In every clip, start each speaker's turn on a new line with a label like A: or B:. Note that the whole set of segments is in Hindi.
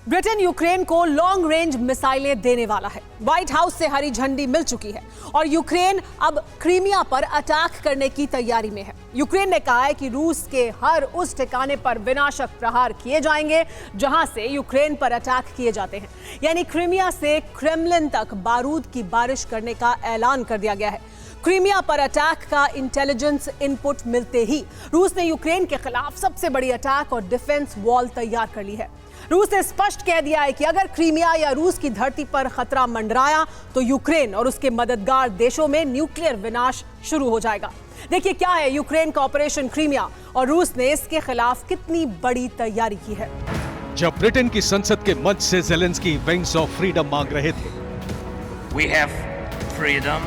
A: ब्रिटेन यूक्रेन को लॉन्ग रेंज मिसाइलें देने वाला है। व्हाइट हाउस से हरी झंडी मिल चुकी है और यूक्रेन अब क्रीमिया पर अटैक करने की तैयारी में है। यूक्रेन ने कहा है कि रूस के हर उस ठिकाने पर विनाशक प्रहार किए जाएंगे जहां से यूक्रेन पर अटैक किए जाते हैं। यानी क्रीमिया से क्रेमलिन तक बारूद की बारिश करने का ऐलान कर दिया गया है। क्रीमिया पर अटैक का इंटेलिजेंस इनपुट मिलते ही रूस ने यूक्रेन के खिलाफ सबसे बड़ी अटैक और डिफेंस वॉल तैयार कर ली है। रूस ने स्पष्ट कह दिया है कि अगर क्रीमिया या रूस की धरती पर खतरा मंडराया तो यूक्रेन और उसके मददगार देशों में न्यूक्लियर विनाश शुरू हो जाएगा। देखिए क्या है यूक्रेन का ऑपरेशन क्रीमिया और रूस ने इसके खिलाफ कितनी बड़ी तैयारी की है।
B: जब ब्रिटेन की संसद के मंच से ज़ेलेंस्की विंग्स ऑफ फ्रीडम मांग रहे थे,
C: We have freedom,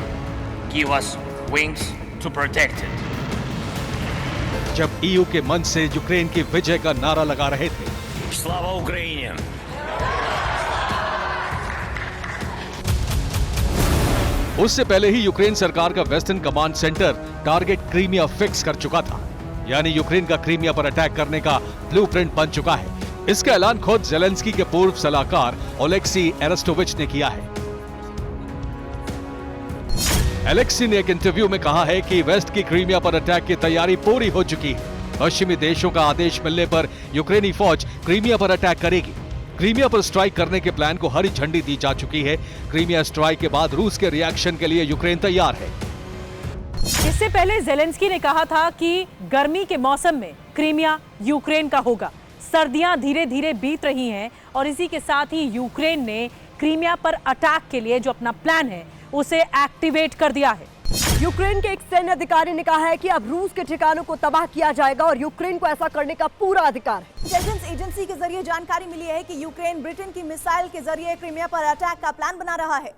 C: give us wings to protect it.
B: जब ईयू के मंच से यूक्रेन की विजय का नारा लगा रहे थे,
C: Slava Ukraini!
B: उससे पहले ही यूक्रेन सरकार का western command centre target Crimea fix कर चुका था। यानी यूक्रेन का क्रीमिया पर अटैक करने का ब्लूप्रिंट बन चुका है। इसका ऐलान खुद ज़ेलेंस्की के पूर्व सलाहकार ओलेक्सी एरेस्टोविच ने किया है। एलेक्सी ने एक इंटरव्यू में कहा है कि वेस्ट की क्रीमिया पर अटैक की तैयारी पूरी हो चुकी है। पश्चिमी देशों का आदेश मिलने पर यूक्रेनी फौज क्रीमिया पर अटैक करेगी। क्रीमिया पर स्ट्राइक करने के प्लान को हरी झंडी दी जा चुकी है। क्रीमिया स्ट्राइक के बाद रूस के रिएक्शन के लिए यूक्रेन तैयार है।
D: इससे पहले ज़ेलेंस्की ने कहा था कि गर्मी के मौसम में क्रीमिया यूक्रेन का होगा। सर्दियां धीरे धीरे बीत रही हैं और इसी के साथ ही यूक्रेन ने क्रीमिया पर अटैक के लिए जो अपना प्लान है उसे एक्टिवेट कर दिया है।
E: यूक्रेन के एक सैन्य अधिकारी ने कहा है कि अब रूस के ठिकानों को तबाह किया जाएगा और यूक्रेन को ऐसा करने का पूरा अधिकार है।
F: इंटेलिजेंस एजेंसी के जरिए जानकारी मिली है कि यूक्रेन ब्रिटेन की मिसाइल के जरिए क्रीमिया पर अटैक का प्लान बना रहा है।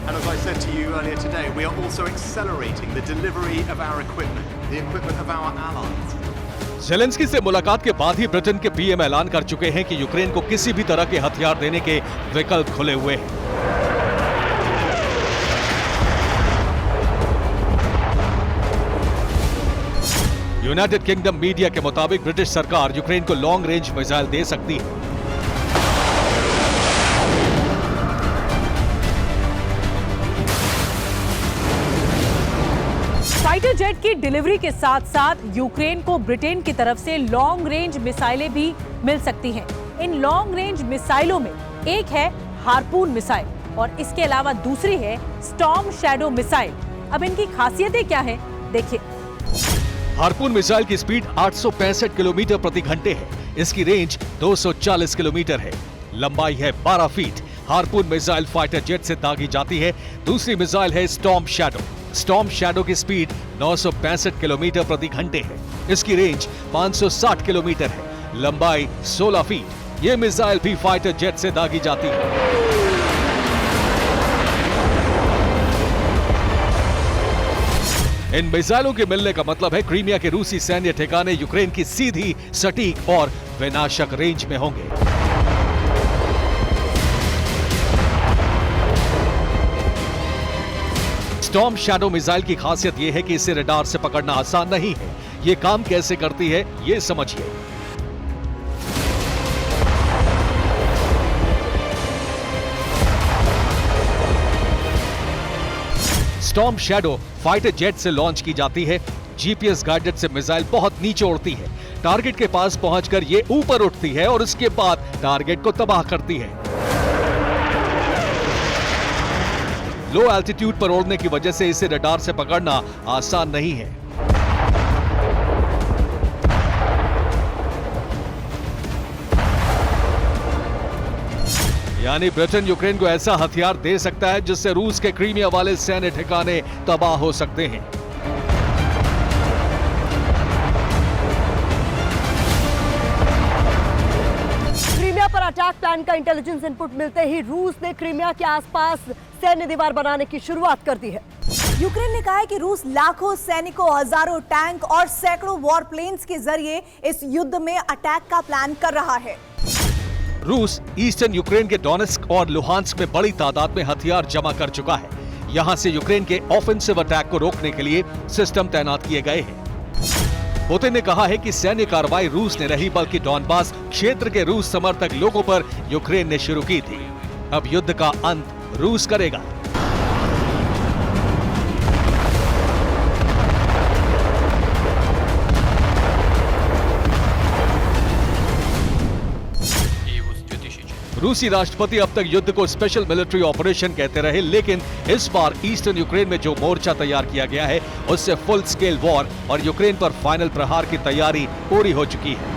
G: And as I said to you earlier today, we are also accelerating the delivery of our equipment, the equipment of our allies.
B: Zelensky से मुलाकात के बाद ही ब्रिटेन के पीएम ऐलान कर चुके हैं कि यूक्रेन को किसी भी तरह के हथियार देने के विकल्प खुले हुए हैं। यूनाइटेड किंगडम मीडिया के मुताबिक ब्रिटिश सरकार यूक्रेन को लॉन्ग रेंज मिसाइल दे सकती है।
D: फाइटर जेट की डिलीवरी के साथ साथ यूक्रेन को ब्रिटेन की तरफ से लॉन्ग रेंज मिसाइलें भी मिल सकती हैं। इन लॉन्ग रेंज मिसाइलों में एक है हार्पून मिसाइल और इसके अलावा दूसरी है स्टॉर्म शैडो मिसाइल। अब इनकी खासियतें क्या हैं, देखिए।
B: हार्पून मिसाइल की स्पीड 865 किलोमीटर प्रति घंटे है। इसकी रेंज 240 किलोमीटर है। लंबाई है 12 feet. Harpoon missile fighter jet से दागी जाती है। दूसरी मिसाइल है स्टॉर्म शैडो। स्टॉर्म शैडो की स्पीड 965 किलोमीटर प्रति घंटे है। इसकी रेंज 560 किलोमीटर है। लंबाई 16 फीट। ये मिसाइल भी फाइटर जेट से दागी जाती है। इन मिसाइलों के मिलने का मतलब है क्रीमिया के रूसी सैन्य ठिकाने यूक्रेन की सीधी, सटीक और विनाशक रेंज में होंगे। स्टॉर्म शैडो मिसाइल की खासियत यह है कि इसे रडार से पकड़ना आसान नहीं है। यह काम कैसे करती है, ये समझिए। स्टॉर्म शैडो फाइटर जेट से लॉन्च की जाती है। जीपीएस गाइडेड से मिसाइल बहुत नीचे उड़ती है। टारगेट के पास पहुंचकर ये ऊपर उठती है और उसके बाद टारगेट को तबाह करती है। लो एल्टीट्यूड पर उड़ने की वजह से इसे रडार से पकड़ना आसान नहीं है। यानी ब्रिटेन यूक्रेन को ऐसा हथियार दे सकता है जिससे रूस के क्रीमिया वाले सैन्य ठिकाने तबाह हो सकते हैं।
E: क्रीमिया पर अटैक प्लान का इंटेलिजेंस इनपुट मिलते ही रूस ने क्रीमिया के आसपास सैन्य दीवार बनाने की शुरुआत कर दी है।
F: यूक्रेन ने कहा है कि रूस लाखों सैनिकों, हजारों टैंक और सैकड़ों वॉर प्लेन्स के जरिए इस युद्ध में अटैक का प्लान कर रहा है।
B: रूस ईस्टर्न यूक्रेन के डोनेस्क और लुहांस्क में बड़ी तादाद में हथियार जमा कर चुका है। यहां से यूक्रेन के ऑफेंसिव अटैक को रोकने के लिए सिस्टम तैनात किए गए हैं। पुतिन ने कहा है कि सैन्य कार्रवाई रूस ने नहीं बल्कि डॉनबास क्षेत्र के रूस समर्थक लोगों पर यूक्रेन ने शुरू की थी। अब युद्ध का अंत रूस करेगा। रूसी राष्ट्रपति अब तक युद्ध को स्पेशल मिलिट्री ऑपरेशन कहते रहे, लेकिन इस बार ईस्टर्न यूक्रेन में जो मोर्चा तैयार किया गया है उससे फुल स्केल वॉर और यूक्रेन पर फाइनल प्रहार की तैयारी पूरी हो चुकी है।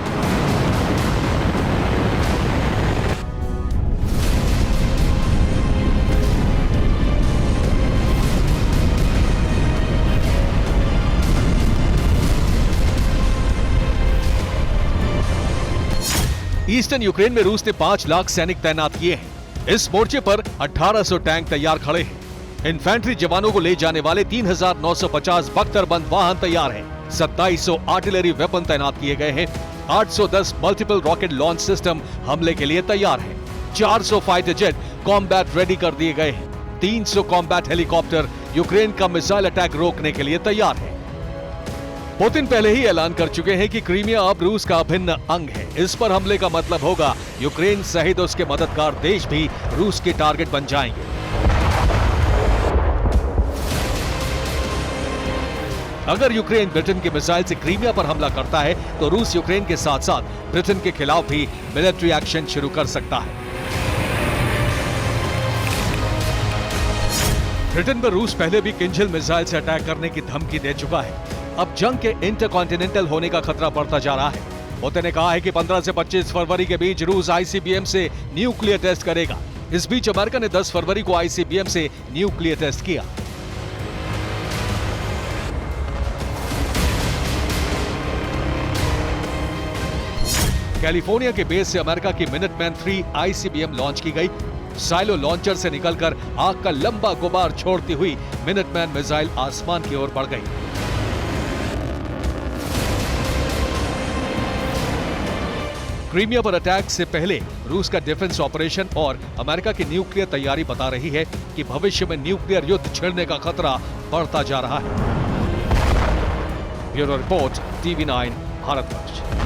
B: ईस्टर्न यूक्रेन में रूस ने 5 लाख सैनिक तैनात किए हैं। इस मोर्चे पर 1800 टैंक तैयार खड़े हैं। इन्फेंट्री जवानों को ले जाने वाले 3950 बख्तरबंद वाहन तैयार हैं। 2700 आर्टिलरी वेपन तैनात किए गए हैं। 810 मल्टीपल रॉकेट लॉन्च सिस्टम हमले के लिए तैयार है। 400 फाइटर जेट कॉम्बैट रेडी कर दिए गए हैं। 300 कॉम्बैट हेलीकॉप्टर यूक्रेन का मिसाइल अटैक रोकने के लिए तैयार है। पुतिन पहले ही ऐलान कर चुके हैं कि क्रीमिया अब रूस का अभिन्न अंग है। इस पर हमले का मतलब होगा यूक्रेन सहित उसके मददगार देश भी रूस के टारगेट बन जाएंगे। अगर यूक्रेन ब्रिटेन के मिसाइल से क्रीमिया पर हमला करता है तो रूस यूक्रेन के साथ साथ ब्रिटेन के खिलाफ भी मिलिट्री एक्शन शुरू कर सकता है। ब्रिटेन पर रूस पहले भी किंजल मिसाइल से अटैक करने की धमकी दे चुका है। अब जंग के इंटरकॉन्टिनेंटल होने का खतरा बढ़ता जा रहा है। पुतिन ने कहा है कि 15 से 25 फरवरी के बीच रूस आईसीबीएम से न्यूक्लियर टेस्ट करेगा। इस बीच अमेरिका ने 10 फरवरी को आईसीबीएम से न्यूक्लियर टेस्ट किया। कैलिफोर्निया के बेस से अमेरिका की मिनटमैन 3 आईसीबीएम लॉन्च की गई। साइलो लॉन्चर से निकलकर आग का लंबा गुबार छोड़ती हुई मिनटमैन मिसाइल आसमान की ओर बढ़ गई। क्रीमिया पर अटैक से पहले रूस का डिफेंस ऑपरेशन और अमेरिका की न्यूक्लियर तैयारी बता रही है कि भविष्य में न्यूक्लियर युद्ध छिड़ने का खतरा बढ़ता जा रहा है। Bureau report, TV9 Bharatvarsh.